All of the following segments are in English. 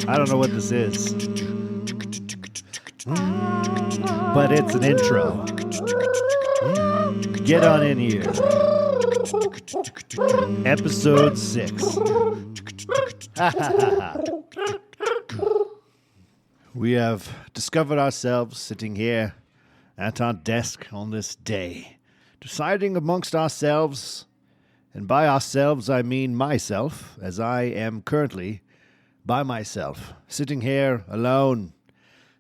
I don't know what this is, but it's an intro. Get on in here. Episode 6. We have discovered ourselves sitting here at our desk on this day, deciding amongst ourselves, and by ourselves I mean myself, as I am currently by myself, sitting here alone,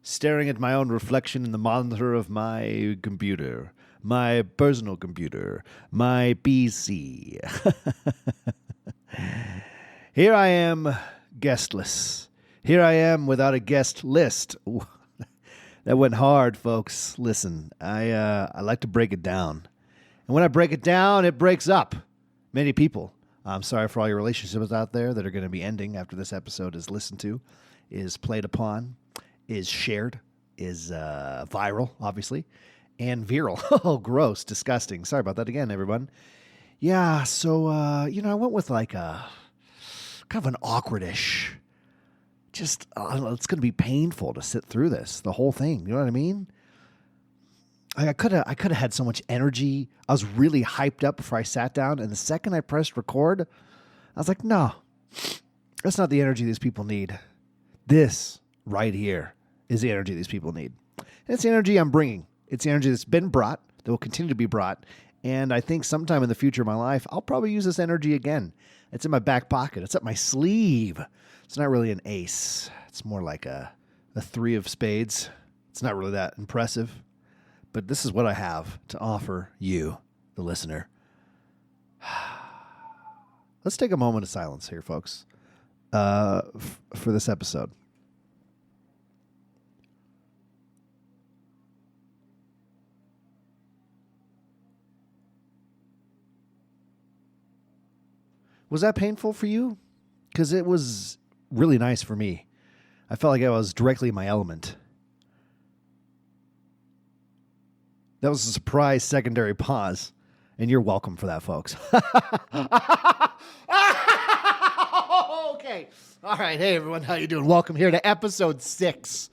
staring at my own reflection in the monitor of my computer, my personal computer, my PC. Here I am, guestless. Here I am without a guest list. That went hard, folks. Listen, I like to break it down. And when I break it down, it breaks up many people. I'm sorry for all your relationships out there that are going to be ending after this episode is listened to, is played upon, is shared, is viral, obviously, and viral. Oh, gross, disgusting. Sorry about that again, everyone. Yeah, so, I went with like a kind of an awkwardish, just, it's going to be painful to sit through this, the whole thing. You know what I mean? I could have had so much energy. I was really hyped up before I sat down, and the second I pressed record, I was like, no, that's not the energy these people need. This right here is the energy these people need. And it's the energy I'm bringing. It's the energy that's been brought, that will continue to be brought, and I think sometime in the future of my life, I'll probably use this energy again. It's in my back pocket. It's up my sleeve. It's not really an ace. It's more like a 3 of spades. It's not really that impressive. But this is what I have to offer you, the listener. Let's take a moment of silence here, folks, for this episode. Was that painful for you? Because it was really nice for me. I felt like I was directly in my element. That was a surprise secondary pause, and you're welcome for that, folks. Okay. All right. Hey, everyone. How you doing? Welcome here to episode 6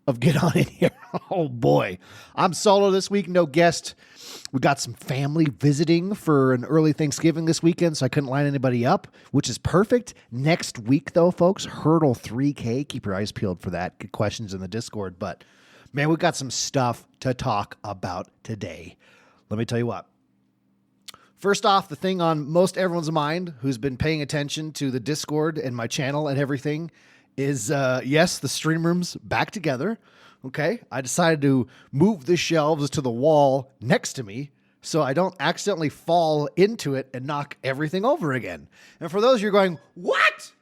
of Get On In Here. Oh, boy. I'm solo this week. No guest. We got some family visiting for an early Thanksgiving this weekend, so I couldn't line anybody up, which is perfect. Next week, though, folks, Hurdle 3K. Keep your eyes peeled for that. Get questions in the Discord, but man, we've got some stuff to talk about today. Let me tell you what. First off, the thing on most everyone's mind who's been paying attention to the Discord and my channel and everything is, yes, the stream room's back together. Okay, I decided to move the shelves to the wall next to me so I don't accidentally fall into it and knock everything over again. And for those you're going, what?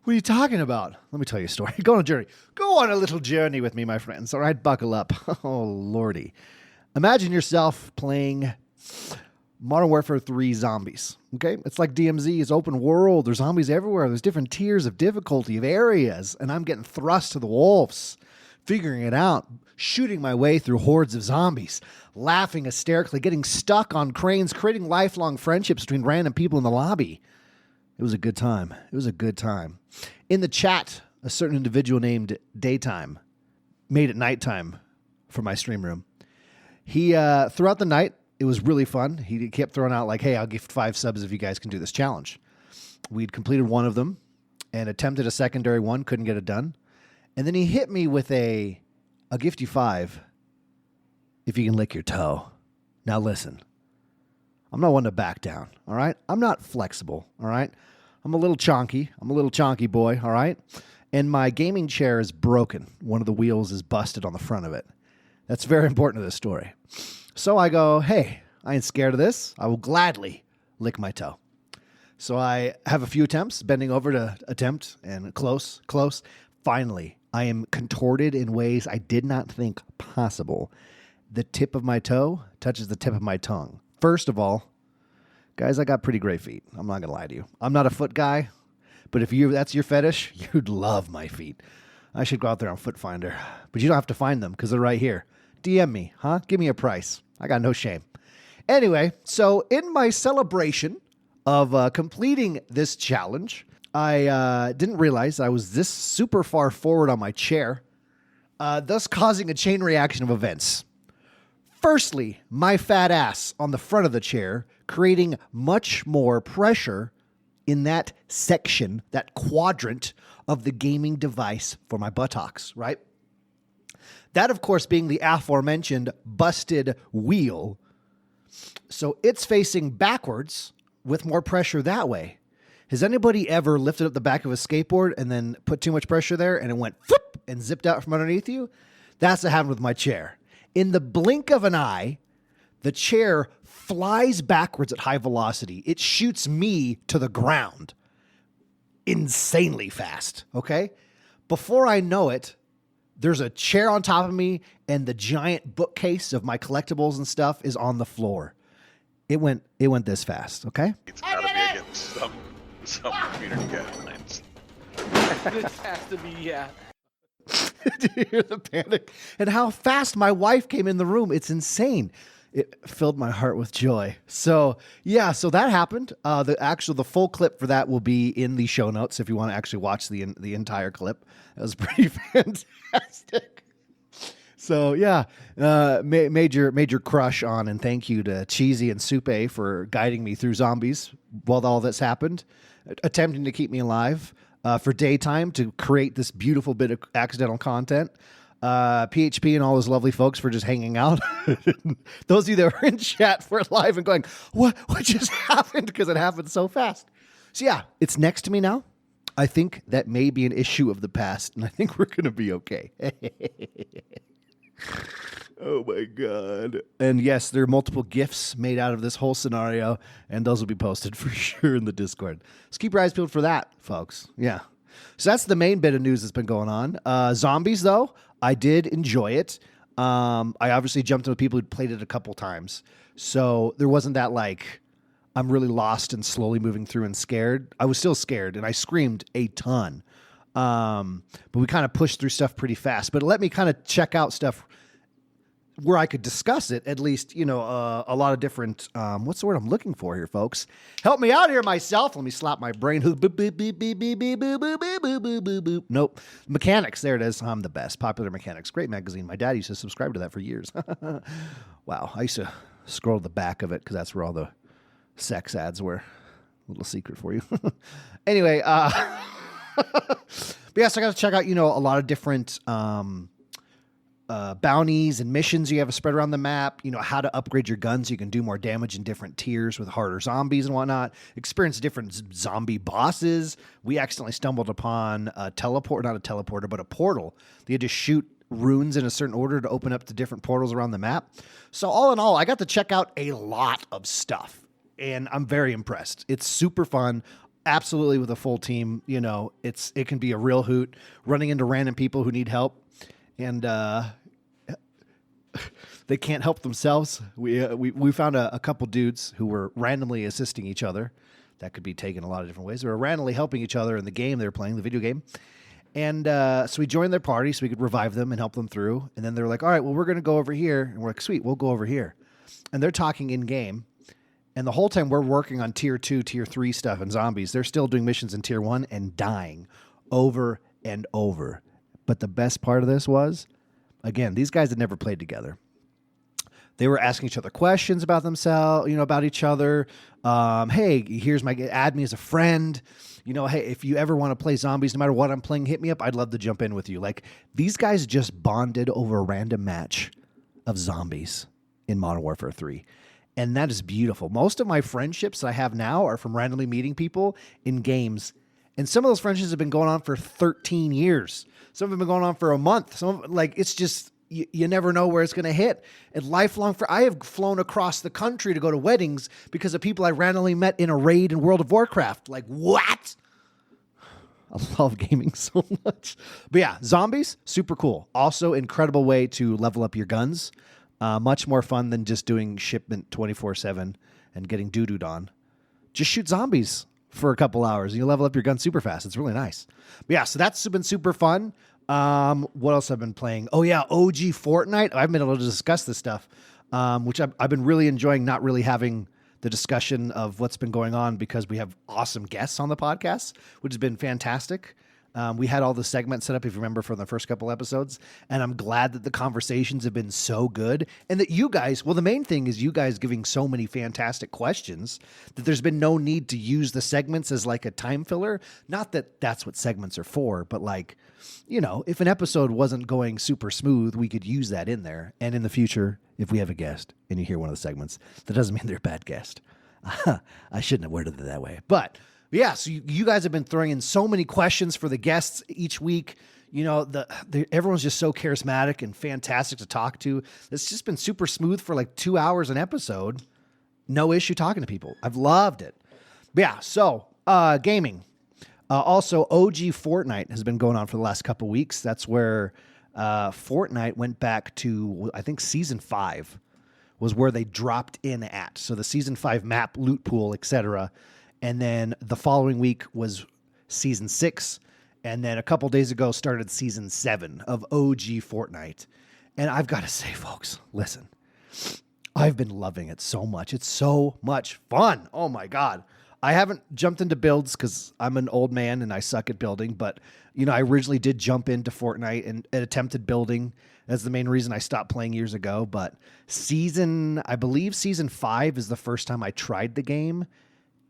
What are you talking about? Let me tell you a story. Go on a journey. Go on a little journey with me, my friends. All right, buckle up. Oh, Lordy. Imagine yourself playing Modern Warfare 3 Zombies. Okay? It's like DMZ. It's open world. There's zombies everywhere. There's different tiers of difficulty, of areas. And I'm getting thrust to the wolves, figuring it out, shooting my way through hordes of zombies, laughing hysterically, getting stuck on cranes, creating lifelong friendships between random people in the lobby. It was a good time. It was a good time. In the chat, a certain individual named Daytime made it nighttime for my stream room. He, throughout the night, it was really fun. He kept throwing out like, hey, I'll gift 5 subs if you guys can do this challenge. We'd completed one of them and attempted a secondary one, couldn't get it done. And then he hit me with I'll gift you 5 if you can lick your toe. Now listen. I'm not one to back down, all right? I'm not flexible, all right? I'm a little chonky. I'm a little chonky boy, all right? And my gaming chair is broken. One of the wheels is busted on the front of it. That's very important to this story. So I go, hey, I ain't scared of this. I will gladly lick my toe. So I have a few attempts, bending over to attempt, and close. Finally, I am contorted in ways I did not think possible. The tip of my toe touches the tip of my tongue. First of all, guys, I got pretty great feet. I'm not going to lie to you. I'm not a foot guy, but if that's your fetish, you'd love my feet. I should go out there on Foot Finder, but you don't have to find them because they're right here. DM me, huh? Give me a price. I got no shame. Anyway, so in my celebration of completing this challenge, I didn't realize I was this super far forward on my chair, thus causing a chain reaction of events. Firstly, my fat ass on the front of the chair, creating much more pressure in that section, that quadrant of the gaming device for my buttocks, right? That, of course, being the aforementioned busted wheel. So it's facing backwards with more pressure that way. Has anybody ever lifted up the back of a skateboard and then put too much pressure there and it went whoop and zipped out from underneath you? That's what happened with my chair. In the blink of an eye, the chair flies backwards at high velocity. It shoots me to the ground insanely fast, okay? Before I know it, there's a chair on top of me and the giant bookcase of my collectibles and stuff is on the floor. It went this fast, okay? It's gotta be against some community guidelines. This has to be, yeah. Do you hear the panic? And how fast my wife came in the room. It's insane. It filled my heart with joy. So yeah, so that happened. The full clip for that will be in the show notes if you want to actually watch the entire clip. That was pretty fantastic. So yeah, major crush on, and thank you to Cheesy and Soupe for guiding me through zombies while all this happened, attempting to keep me alive for daytime to create this beautiful bit of accidental content. PHP and all those lovely folks for just hanging out. Those of you that were in chat for live and going, what just happened? Because it happened so fast. So yeah, it's next to me now. I think that may be an issue of the past, and I think we're going to be okay. Oh my God. And yes, there are multiple GIFs made out of this whole scenario, and those will be posted for sure in the Discord. So keep your eyes peeled for that, folks. Yeah. So that's the main bit of news that's been going on. Zombies, though, I did enjoy it. I obviously jumped in with people who'd played it a couple times. So there wasn't that like, I'm really lost and slowly moving through and scared. I was still scared and I screamed a ton. But we kind of pushed through stuff pretty fast. But it let me kind of check out stuff where I could discuss it, at least, a lot of different, what's the word I'm looking for here, folks? Help me out here myself. Let me slap my brain. Nope. Mechanics. There it is. I'm the best. Popular Mechanics. Great magazine. My dad used to subscribe to that for years. Wow. I used to scroll to the back of it because that's where all the sex ads were. A little secret for you. Anyway, but yeah, so I got to check out, a lot of different, bounties and missions you have spread around the map, how to upgrade your guns so you can do more damage in different tiers with harder zombies and whatnot, experience different zombie bosses. We accidentally stumbled upon not a teleporter, but a portal. You had to shoot runes in a certain order to open up the different portals around the map. So all in all, I got to check out a lot of stuff and I'm very impressed. It's super fun. Absolutely, with a full team, it can be a real hoot running into random people who need help. And they can't help themselves. We found a couple dudes who were randomly assisting each other. That could be taken a lot of different ways. They were randomly helping each other in the game they were playing, the video game. And so we joined their party so we could revive them and help them through. And then they were like, all right, well, we're going to go over here. And we're like, sweet, we'll go over here. And they're talking in-game. And the whole time we're working on tier 2, tier 3 stuff and zombies, they're still doing missions in tier 1 and dying over and over. But the best part of this was, again, these guys had never played together. They were asking each other questions about themselves, about each other. Hey, add me as a friend. Hey, if you ever want to play zombies, no matter what I'm playing, hit me up. I'd love to jump in with you. Like, these guys just bonded over a random match of zombies in Modern Warfare 3. And that is beautiful. Most of my friendships that I have now are from randomly meeting people in games. And some of those friendships have been going on for 13 years. Some of them have been going on for a month. It's just, you never know where it's going to hit. And I have flown across the country to go to weddings because of people I randomly met in a raid in World of Warcraft. Like, what? I love gaming so much. But yeah, zombies, super cool. Also, incredible way to level up your guns. Much more fun than just doing shipment 24/7 and getting doo-dooed on. Just shoot zombies for a couple hours and you level up your gun super fast. It's really nice. But yeah, so that's been super fun. What else I've been playing? Oh yeah, OG Fortnite. I've been able to discuss this stuff, which I've been really enjoying, not really having the discussion of what's been going on because we have awesome guests on the podcast, which has been fantastic. We had all the segments set up, if you remember, from the first couple episodes, and I'm glad that the conversations have been so good and that you guys, well, the main thing is you guys giving so many fantastic questions that there's been no need to use the segments as like a time filler. Not that that's what segments are for, but like, you know, if an episode wasn't going super smooth, we could use that in there. And in the future, if we have a guest and you hear one of the segments, that doesn't mean they're a bad guest. I shouldn't have worded it that way, but yeah, so you guys have been throwing in so many questions for the guests each week. You know, everyone's just so charismatic and fantastic to talk to. It's just been super smooth for like 2 hours an episode. No issue talking to people. I've loved it. But yeah, so gaming. Also, OG Fortnite has been going on for the last couple weeks. That's where Fortnite went back to, I think, Season 5 was where they dropped in at. So the Season 5 map, loot pool, etc. And then the following week was Season 6. And then a couple days ago started Season 7 of OG Fortnite. And I've got to say, folks, listen, I've been loving it so much. It's so much fun. Oh, my God. I haven't jumped into builds because I'm an old man and I suck at building. But, you know, I originally did jump into Fortnite and attempted building. That's the main reason I stopped playing years ago. But I believe Season 5 is the first time I tried the game.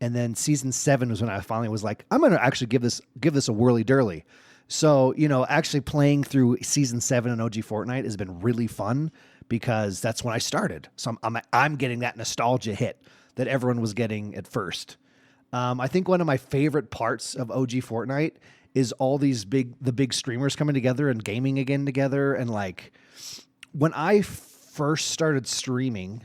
And then Season 7 was when I finally was like, I'm going to actually give this a whirly-dirly. So, you know, actually playing through Season 7 in OG Fortnite has been really fun because that's when I started. So I'm getting that nostalgia hit that everyone was getting at first. I think one of my favorite parts of OG Fortnite is all the big streamers coming together and gaming again together. And like when I first started streaming,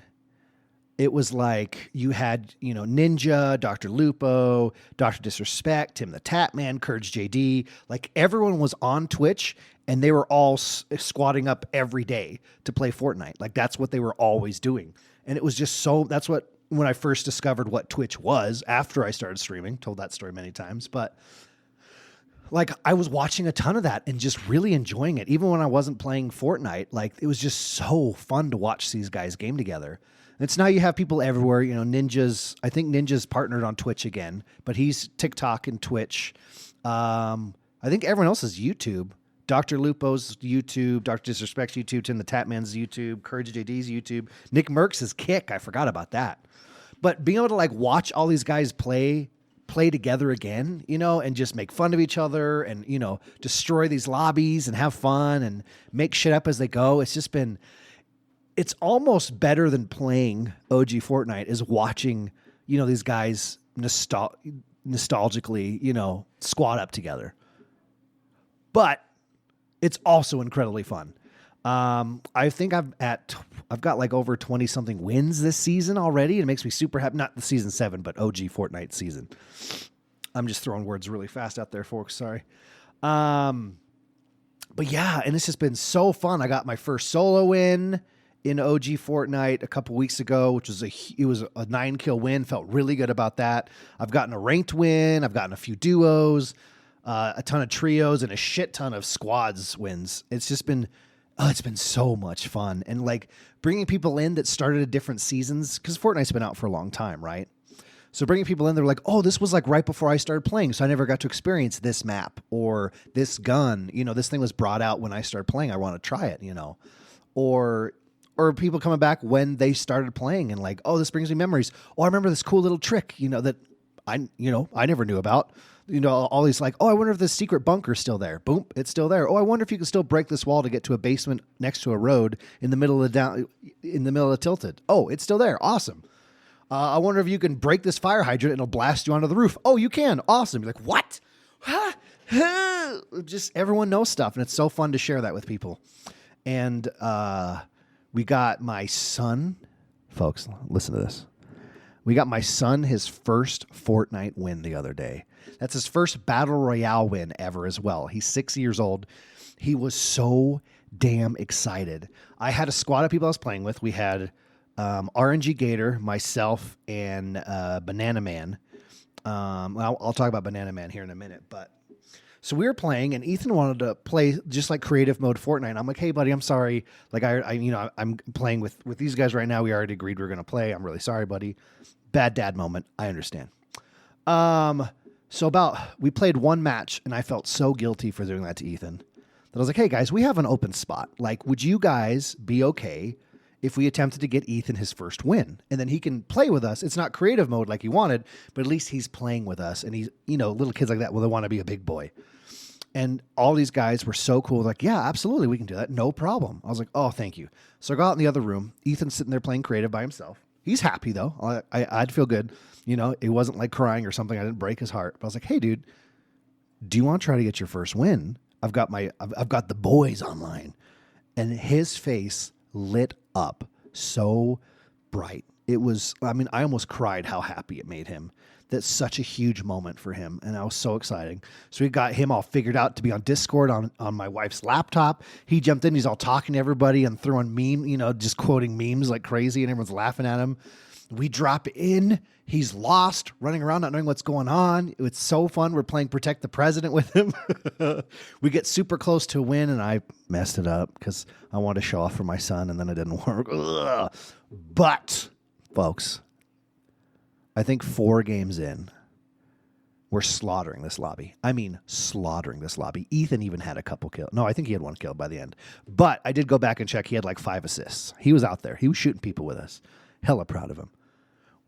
it was like you had, you know, Ninja, Dr. Lupo, Dr. Disrespect, Tim the Tatman, Courage JD. Like everyone was on Twitch and they were all squatting up every day to play Fortnite. Like that's what they were always doing. And it was just when I first discovered what Twitch was after I started streaming, told that story many times, but like I was watching a ton of that and just really enjoying it. Even when I wasn't playing Fortnite, like it was just so fun to watch these guys game together. It's now you have people everywhere, you know, I think Ninja's partnered on Twitch again, but he's TikTok and Twitch. I think everyone else is YouTube. Dr. Lupo's YouTube, Dr. Disrespect's YouTube, Tim the Tatman's YouTube, Courage JD's YouTube, Nick Merckx is Kick. I forgot about that. But being able to like watch all these guys play together again, you know, and just make fun of each other and, you know, destroy these lobbies and have fun and make shit up as they go. It's almost better than playing OG Fortnite is watching, you know, these guys nostalgically, you know, squat up together. But it's also incredibly fun. I think I've got like over 20 something wins this season already. It makes me super happy. Not the Season 7, but OG Fortnite season. I'm just throwing words really fast out there, folks. Sorry. But yeah, and it's just been so fun. I got my first solo win in OG Fortnite a couple weeks ago, which was it was a 9-kill win. Felt really good about that. I've gotten a ranked win. I've gotten a few duos, a ton of trios, and a shit ton of squads wins. It's just been, it's been so much fun. And like bringing people in that started at different seasons, because Fortnite's been out for a long time, right? So bringing people in, they're like, oh, this was like right before I started playing, so I never got to experience this map or this gun. You know, this thing was brought out when I started playing. I want to try it, you know. Or people coming back when they started playing and like, oh, this brings me memories. Oh, I remember this cool little trick, you know, that I never knew about. You know, all these like, oh, I wonder if this secret bunker's still there. Boom, it's still there. Oh, I wonder if you can still break this wall to get to a basement next to a road in the middle of Tilted. Oh, it's still there. Awesome. I wonder if you can break this fire hydrant and it'll blast you onto the roof. Oh, you can. Awesome. You're like, what? Just everyone knows stuff, and it's so fun to share that with people. And we got my son, folks, listen to this. We got my son his first Fortnite win the other day. That's his first Battle Royale win ever as well. He's 6 years old. He was so damn excited. I had a squad of people I was playing with. We had RNG Gator, myself, and Banana Man. I'll talk about Banana Man here in a minute, but so we were playing, and Ethan wanted to play just like creative mode Fortnite. I'm like, hey, buddy, I'm sorry. Like, I'm playing with these guys right now. We already agreed we were going to play. I'm really sorry, buddy. Bad dad moment. I understand. We played one match and I felt so guilty for doing that to Ethan that I was like, hey guys, we have an open spot. Like, would you guys be okay if we attempted to get Ethan his first win? And then he can play with us. It's not creative mode like he wanted, but at least he's playing with us. And he's, little kids like that, well, they want to be a big boy. And all these guys were so cool. Like, yeah, absolutely. We can do that. No problem. I was like, oh, thank you. So I go out in the other room. Ethan's sitting there playing creative by himself. He's happy though. I'd feel good. It wasn't like crying or something. I didn't break his heart. But I was like, hey dude, do you want to try to get your first win? I've got the boys online. And his face lit up so bright. It was, I almost cried how happy it made him. That's such a huge moment for him. And that was so exciting. So we got him all figured out to be on Discord on my wife's laptop. He jumped in. He's all talking to everybody and throwing just quoting memes like crazy. And everyone's laughing at him. We drop in. He's lost, running around, not knowing what's going on. It's so fun. We're playing Protect the President with him. We get super close to a win, and I messed it up because I wanted to show off for my son, and then it didn't work. Ugh. But, folks, I think 4 games in, we're slaughtering this lobby. I mean, slaughtering this lobby. Ethan even had a couple kills. No, I think he had 1 kill by the end. But I did go back and check. He had like 5 assists. He was out there. He was shooting people with us. Hella proud of him.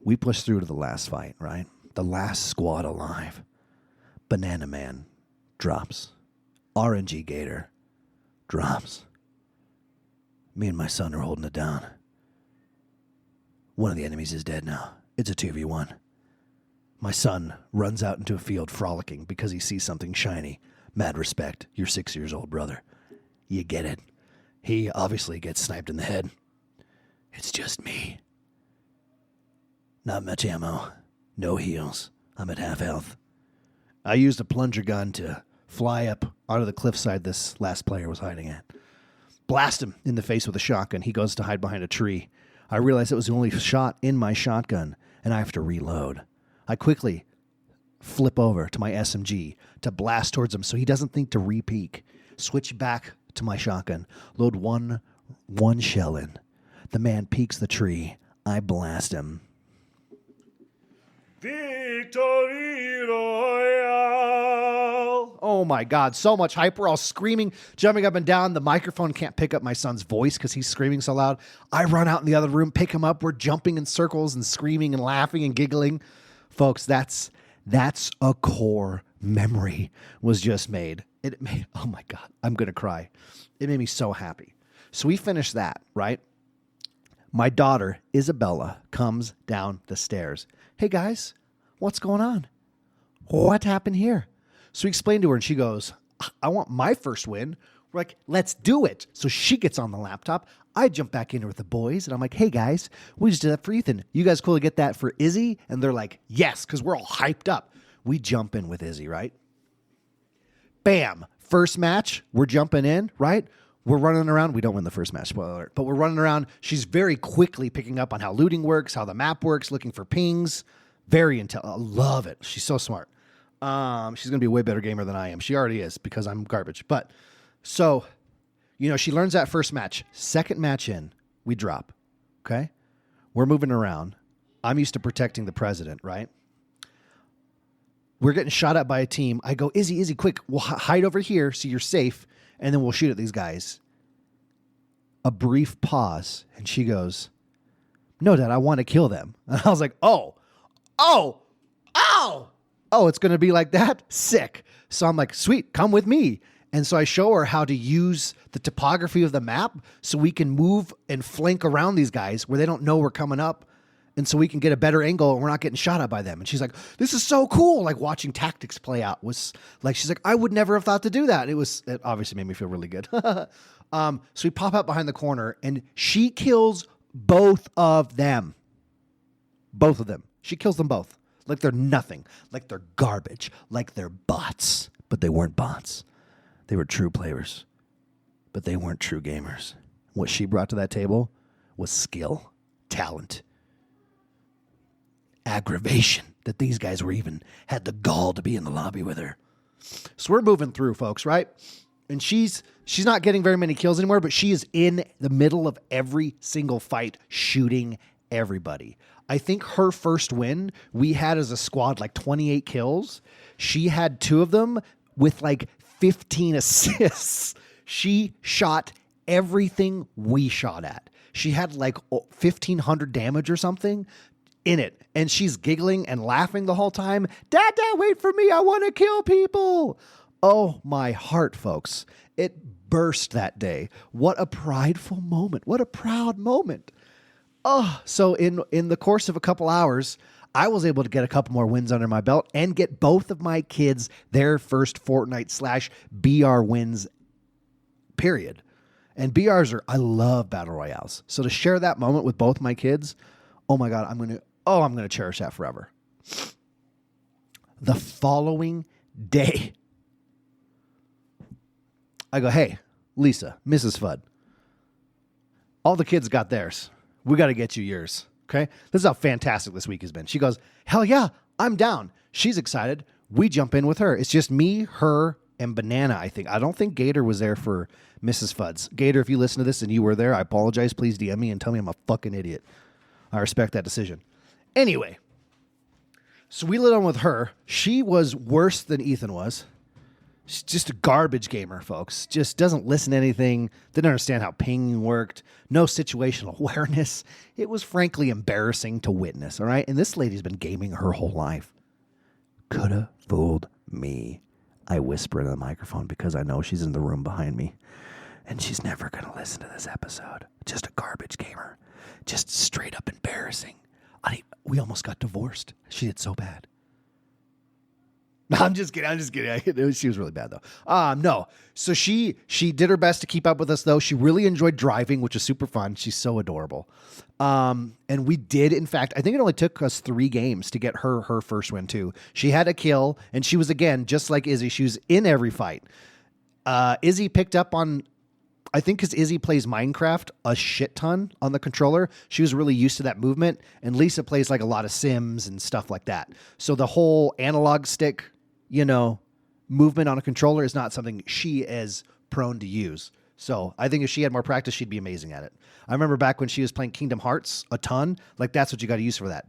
We pushed through to the last fight, right? The last squad alive. Banana Man drops. RNG Gator drops. Me and my son are holding it down. One of the enemies is dead now. It's a 2v1. My son runs out into a field frolicking because he sees something shiny. Mad respect. You're 6 years old, brother. You get it. He obviously gets sniped in the head. It's just me. Not much ammo. No heals. I'm at half health. I used a plunger gun to fly up onto the cliffside this last player was hiding at. Blast him in the face with a shotgun. He goes to hide behind a tree. I realize it was the only shot in my shotgun, and I have to reload. I quickly flip over to my SMG to blast towards him so he doesn't think to re-peek. Switch back to my shotgun. Load one shell in. The man peeks the tree. I blast him. Victory Royale. Oh my God, so much hype. We're all screaming, jumping up and down. The microphone can't pick up my son's voice because he's screaming so loud. I run out in the other room, pick him up. We're jumping in circles and screaming and laughing and giggling. Folks, that's a core memory was just made. Oh my God, I'm going to cry. It made me so happy. So we finished that, right? My daughter, Isabella, comes down the stairs. Hey guys, what's going on? What happened here? So we explained to her and she goes, I want my first win. We're like, let's do it. So she gets on the laptop. I jump back in with the boys and I'm like, hey guys, we just did that for Ethan. You guys cool to get that for Izzy? And they're like, yes, because we're all hyped up. We jump in with Izzy, right? Bam. First match, we're jumping in, right? We're running around. We don't win the first match, spoiler alert, but we're running around. She's very quickly picking up on how looting works, how the map works, looking for pings. Very intelligent. I love it. She's so smart. She's going to be a way better gamer than I am. She already is because I'm garbage. But so, she learns that first match. Second match in, we drop. Okay? We're moving around. I'm used to protecting the president, right? We're getting shot at by a team. I go, Izzy, quick. We'll hide over here so you're safe. And then we'll shoot at these guys. A brief pause. And she goes, no, Dad, I want to kill them. And I was like, oh, it's going to be like that? Sick. So I'm like, sweet, come with me. And so I show her how to use the topography of the map so we can move and flank around these guys where they don't know we're coming up. And so we can get a better angle and we're not getting shot at by them. And she's like, this is so cool. Like watching tactics play out was like, she's like, I would never have thought to do that. It obviously made me feel really good. So we pop out behind the corner and she kills both of them. Both of them. She kills them both. Like they're nothing. Like they're garbage. Like they're bots. But they weren't bots. They were true players. But they weren't true gamers. What she brought to that table was skill, talent, aggravation that these guys were even had the gall to be in the lobby with her. So we're moving through, folks, right? And she's not getting very many kills anymore, but she is in the middle of every single fight shooting everybody. I think her first win, we had as a squad like 28 kills. She had 2 of them with like 15 assists. She shot everything we shot at. She had like 1,500 damage or something in it. And she's giggling and laughing the whole time. Dad, wait for me. I want to kill people. Oh, my heart, folks. It burst that day. What a prideful moment. What a proud moment. Oh, so in the course of a couple hours, I was able to get a couple more wins under my belt and get both of my kids their first Fortnite/BR wins, period. And BRs I love battle royales. So to share that moment with both my kids, oh my God, I'm going to cherish that forever. The following day, I go, hey, Lisa, Mrs. Fudd, all the kids got theirs. We got to get you yours. Okay. This is how fantastic this week has been. She goes, hell yeah, I'm down. She's excited. We jump in with her. It's just me, her, and Banana, I think. I don't think Gator was there for Mrs. Fudd's. Gator, if you listen to this and you were there, I apologize. Please DM me and tell me I'm a fucking idiot. I respect that decision. Anyway, so we lit on with her. She was worse than Ethan was. She's just a garbage gamer, folks. Just doesn't listen to anything. Didn't understand how pinging worked. No situational awareness. It was frankly embarrassing to witness, all right? And this lady's been gaming her whole life. Coulda fooled me. I whisper in the microphone because I know she's in the room behind me. And she's never going to listen to this episode. Just a garbage gamer. Just straight up embarrassing. We almost got divorced. She did so bad. No, I'm just kidding. She was really bad, though. No. So she did her best to keep up with us, though. She really enjoyed driving, which is super fun. She's so adorable. And we did, in fact, I think it only took us 3 games to get her first win, too. She had a kill, and she was, again, just like Izzy. She was in every fight. Izzy picked up on, I think because Izzy plays Minecraft a shit ton on the controller, she was really used to that movement. And Lisa plays like a lot of Sims and stuff like that. So the whole analog stick, movement on a controller is not something she is prone to use. So I think if she had more practice, she'd be amazing at it. I remember back when she was playing Kingdom Hearts a ton, like that's what you got to use for that.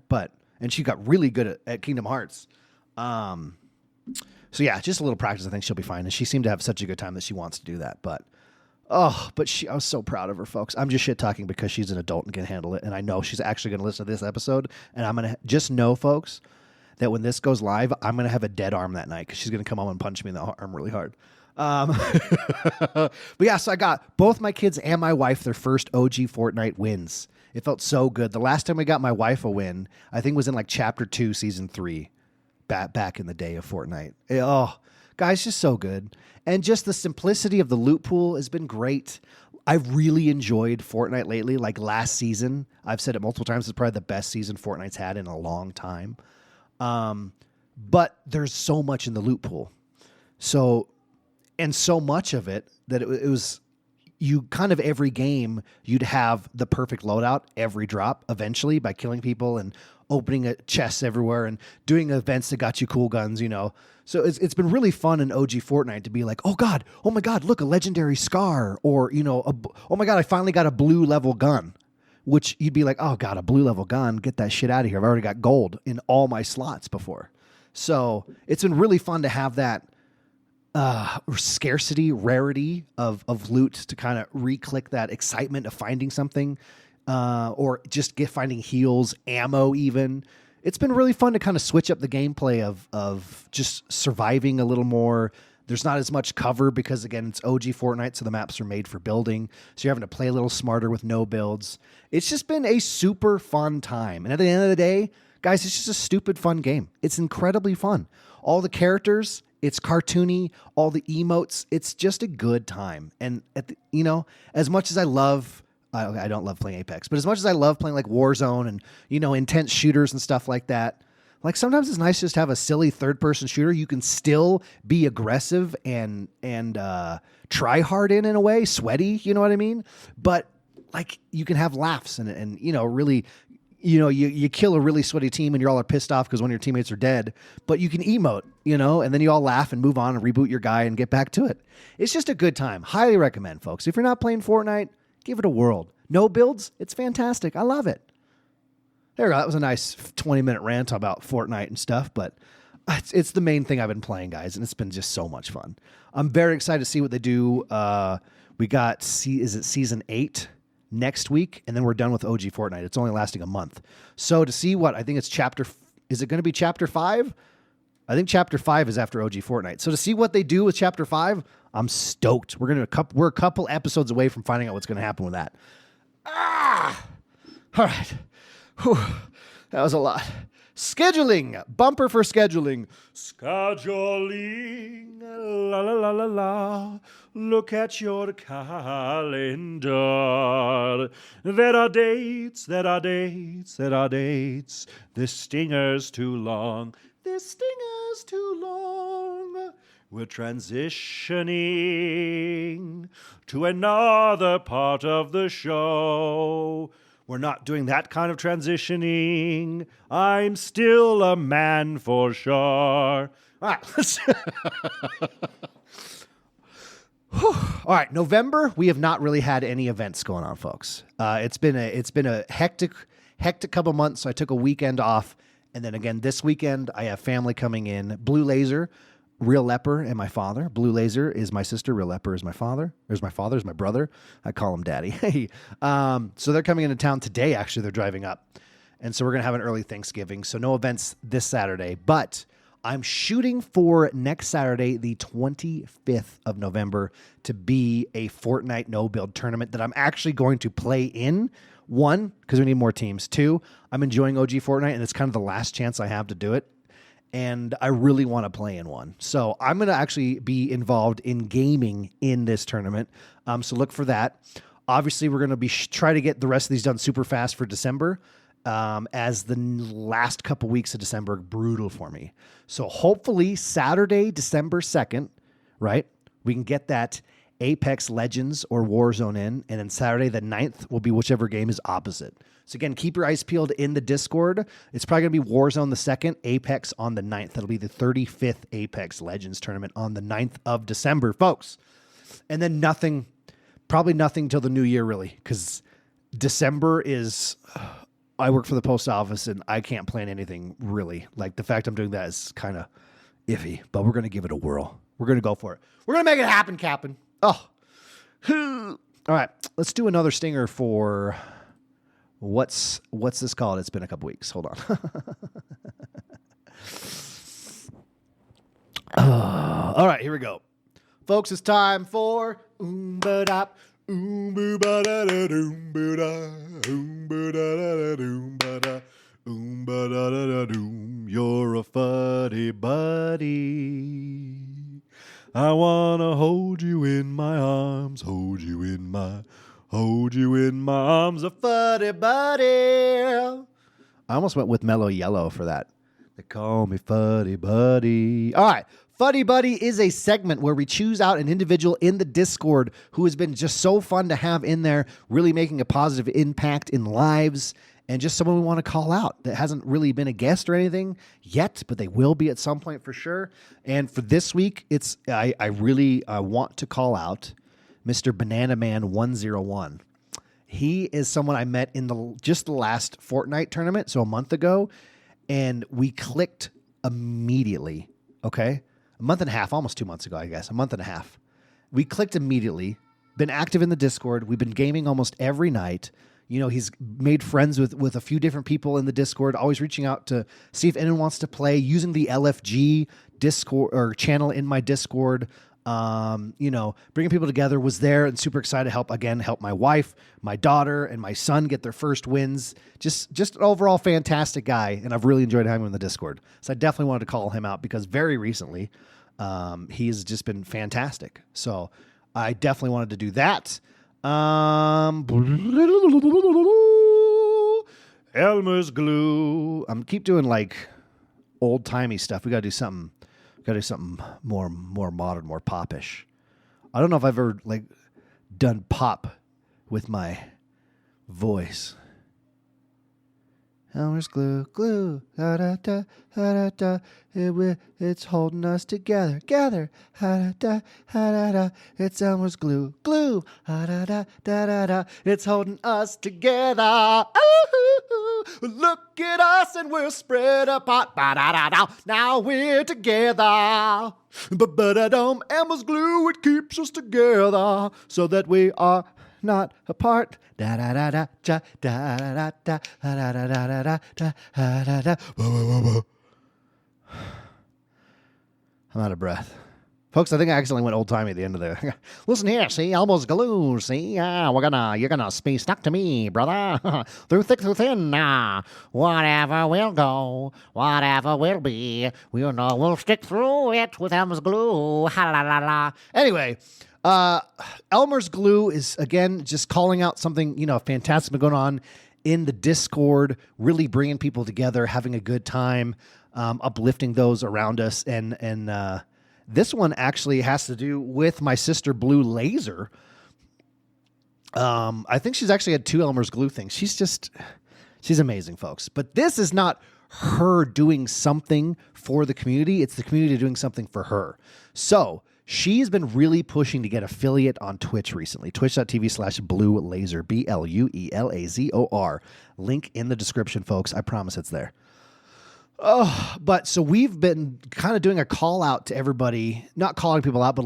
And she got really good at Kingdom Hearts. So yeah, just a little practice. I think she'll be fine. And she seemed to have such a good time that she wants to do that. But I was so proud of her, folks. I'm just shit talking because she's an adult and can handle it. And I know she's actually going to listen to this episode. And I'm going to just know, folks, that when this goes live, I'm going to have a dead arm that night because she's going to come home and punch me in the arm really hard. But yeah, so I got both my kids and my wife their first OG Fortnite wins. It felt so good. The last time we got my wife a win, I think was in like chapter 2, season 3, back in the day of Fortnite. Guys, just so good. And just the simplicity of the loot pool has been great. I've really enjoyed Fortnite lately. Like last season, I've said it multiple times, it's probably the best season Fortnite's had in a long time. But there's so much in the loot pool. So much of it that it was, you kind of every game, you'd have the perfect loadout every drop eventually by killing people and opening chests everywhere and doing events that got you cool guns, So it's been really fun in OG Fortnite to be like, oh my God, look, a legendary Scar, or, oh my God, I finally got a blue level gun. Which you'd be like, oh God, a blue level gun, get that shit out of here. I've already got gold in all my slots before. So it's been really fun to have that scarcity, rarity of loot to kind of re-click that excitement of finding something, or just finding heals, ammo even. It's been really fun to kind of switch up the gameplay of just surviving a little more. There's not as much cover because, again, it's OG Fortnite, so the maps are made for building. So you're having to play a little smarter with no builds. It's just been a super fun time. And at the end of the day, guys, it's just a stupid fun game. It's incredibly fun. All the characters, it's cartoony. All the emotes, it's just a good time. And, as much as I love... I don't love playing Apex, but as much as I love playing like Warzone and, intense shooters and stuff like that, like sometimes it's nice just to have a silly third-person shooter you can still be aggressive and try hard in a way, sweaty, you know what I mean? But like you can have laughs and really, you kill a really sweaty team and you're all pissed off because one of your teammates are dead, but you can emote, and then you all laugh and move on and reboot your guy and get back to it. It's just a good time. Highly recommend, folks. If you're not playing Fortnite, give it a whirl. No builds, it's fantastic. I love it. There we go. That was a nice 20-minute rant about Fortnite and stuff, but it's the main thing I've been playing, guys, and it's been just so much fun. I'm very excited to see what they do. We got, is it season 8 next week, and then we're done with OG Fortnite. It's only lasting a month. So to see what, I think it's is it going to be chapter 5? I think chapter 5 is after OG Fortnite. So to see what they do with chapter 5, I'm stoked. We're a couple episodes away from finding out what's going to happen with that. All right. Whew. That was a lot. Scheduling. Bumper for scheduling. Scheduling. La la la la la. Look at your calendar. There are dates. This stinger's too long. We're transitioning to another part of the show. We're not doing that kind of transitioning. I'm still a man for sure. All right. All right, November, we have not really had any events going on, folks. It's been a hectic couple months, so I took a weekend off. And then again, this weekend, I have family coming in. Blue Laser, Real Leper, and my father. Blue Laser is my sister. Real Leper is my father. There's my father, is my brother. I call him Daddy. So they're coming into town today, actually. They're driving up. And so we're going to have an early Thanksgiving. So no events this Saturday. But I'm shooting for next Saturday, the 25th of November, to be a Fortnite no-build tournament that I'm actually going to play in. 1, because we need more teams. 2, I'm enjoying OG Fortnite, and it's kind of the last chance I have to do it. And I really want to play in one. So I'm going to actually be involved in gaming in this tournament. So look for that. Obviously, we're going to be try to get the rest of these done super fast for December, as the last couple weeks of December are brutal for me. So hopefully Saturday, December 2nd, right, we can get that Apex Legends or Warzone in, and then Saturday the 9th will be whichever game is opposite. So again, keep your eyes peeled in the Discord. It's probably going to be Warzone the 2nd, Apex on the 9th. That'll be the 35th Apex Legends tournament on the 9th of December, folks. And then probably nothing till the new year, really, because December is... I work for the post office, and I can't plan anything, really. Like, the fact I'm doing that is kind of iffy, but we're going to give it a whirl. We're going to go for it. We're going to make it happen, Captain. Oh. All right. Let's do another stinger for what's this called? It's been a couple weeks. Hold on. All right, here we go. Folks, it's time for Oom-ba-dop, Oom-boo-ba-da-da-doom-boo-da, Oom-ba-da-da-da-doom-ba-da, Oom-ba-da-da-da-doom. You're a fuddy buddy. I wanna hold you in my arms, hold you in my arms, a fuddy buddy. I almost went with Mellow Yellow for that. They call me Fuddy Buddy. All right. Fuddy Buddy is a segment where we choose out an individual in the Discord who has been just so fun to have in there, really making a positive impact in lives, and just someone we want to call out that hasn't really been a guest or anything yet, but they will be at some point for sure. And for this week, I really want to call out Mr. Banana Man 101. He is someone I met in the last Fortnite tournament, so a month ago, and we clicked immediately, okay? A month and a half, almost 2 months ago, I guess, a month and a half. We clicked immediately, been active in the Discord. We've been gaming almost every night. You know, he's made friends with a few different people in the Discord, always reaching out to see if anyone wants to play, using the LFG Discord or channel in my Discord. Bringing people together, was there and super excited to help my wife, my daughter, and my son get their first wins. Just an overall fantastic guy, and I've really enjoyed having him in the Discord. So I definitely wanted to call him out because very recently, he's just been fantastic. So I definitely wanted to do that. Elmer's glue. Keep doing like old timey stuff. We gotta do something. More modern, more popish. I don't know if I've ever done pop with my voice. Elmer's glue, glue, da da da da da. It's holding us together, gather, da da da da. It's Elmer's glue, glue, da da da da da. It's holding us together. Ooh, look at us and we're spread apart. Ba da da da. Now we're together. But Elmer's glue, it keeps us together so that we are not apart. Da da da da da da da da da da da da da da. I'm out of breath. Folks, I think I accidentally went old-timey at the end of there. Listen here, see, Elmo's glue, see? You're gonna be stuck to me, brother. Through thick, through thin, whatever will go, whatever will be, we'll stick through it with Elmo's glue. Ha la la la. Anyway, Elmer's glue is, again, just calling out something, fantastic going on in the Discord, really bringing people together, having a good time, uplifting those around us. And this one actually has to do with my sister, Blue Laser. I think she's actually had 2 Elmer's glue things. She's amazing, folks. But this is not her doing something for the community. It's the community doing something for her. So she's been really pushing to get affiliate on Twitch recently. Twitch.tv/Blue Laser, BLUELAZOR. Link in the description, folks. I promise it's there. Oh, but so we've been kind of doing a call out to everybody, not calling people out, but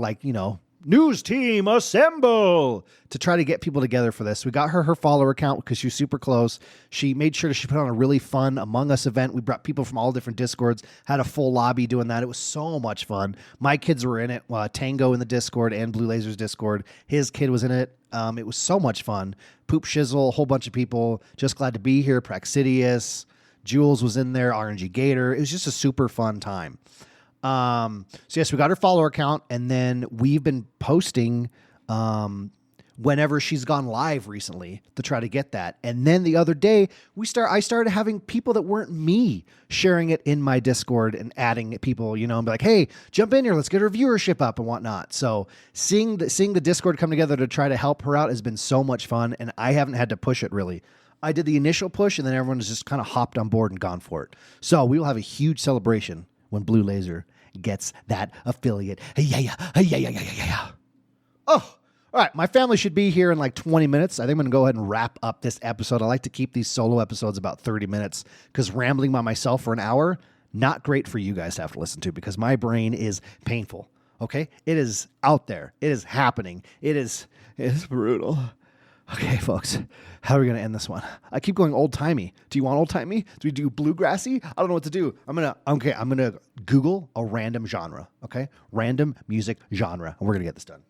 news team assemble to try to get people together for this. We got her follower count because she's super close. She made sure she put on a really fun Among Us event. We brought people from all different Discords, had a full lobby doing that. It was so much fun. My kids were in it. Tango in the Discord and Blue Laser's Discord. His kid was in it. It was so much fun. Poop Shizzle, a whole bunch of people. Just glad to be here. Praxidius. Jules was in there, RNG Gator. It was just a super fun time. So yes, we got her follower count, and then we've been posting whenever she's gone live recently to try to get that. And then the other day, I started having people that weren't me sharing it in my Discord and adding people, and be like, hey, jump in here, let's get her viewership up and whatnot. So seeing the Discord come together to try to help her out has been so much fun, and I haven't had to push it really. I did the initial push, and then everyone's just kind of hopped on board and gone for it. So we will have a huge celebration when Blue Laser gets that affiliate. Yeah. Oh, all right. My family should be here in like 20 minutes. I think I'm going to go ahead and wrap up this episode. I like to keep these solo episodes about 30 minutes because rambling by myself for an hour, not great for you guys to have to listen to because my brain is painful. Okay? It is out there. It is happening. It's brutal. Okay, folks, how are we going to end this one? I keep going old-timey. Do you want old-timey? Do we do bluegrassy? I don't know what to do. I'm going to Google a random genre, okay? Random music genre, and we're going to get this done.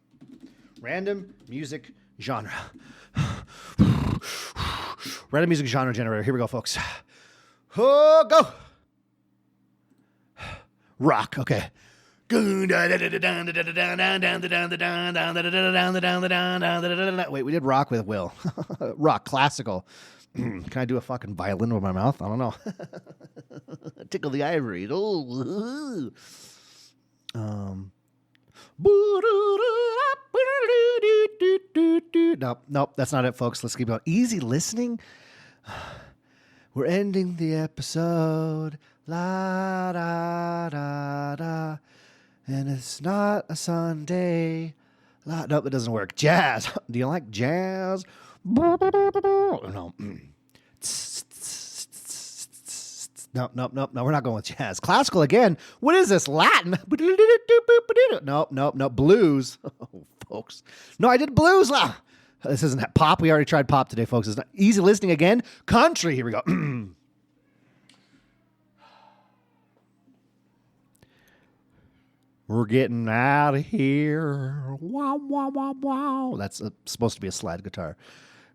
Random music genre. Random music genre generator. Here we go, folks. Oh, go. Rock, okay. Wait, we did rock with Will. Rock, classical. Can I do a fucking violin with my mouth? I don't know. Tickle the ivory. Nope, that's not it, folks. Let's keep going. Easy listening. We're ending the episode. La da da da. And it's not a Sunday. Nope, it doesn't work. Jazz. Do you like jazz? No. No, we're not going with jazz. Classical again. What is this? Latin? Nope. Blues. Oh, folks. No, I did blues. This isn't pop. We already tried pop today, folks. It's not easy listening again. Country. Here we go. We're getting out of here. Wow, wow, wow, wow. That's supposed to be a slide guitar.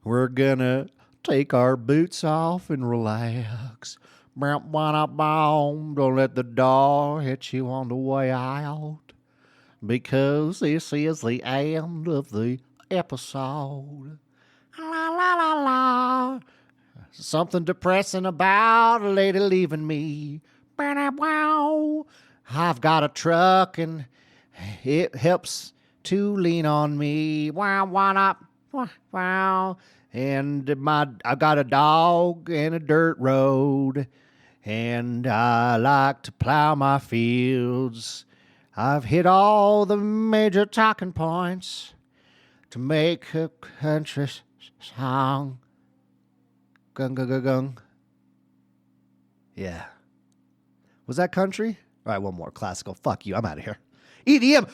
We're gonna take our boots off and relax. Don't let the door hit you on the way out. Because this is the end of the episode. La, la, la, la. Something depressing about a lady leaving me. Wow. I've got a truck and it helps to lean on me. Wow, wow, wow. And I got a dog and a dirt road, and I like to plow my fields. I've hit all the major talking points to make a country song. Gung, gung, gung, gung. Yeah. Was that country? All right, one more classical. Fuck you. I'm out of here. EDM.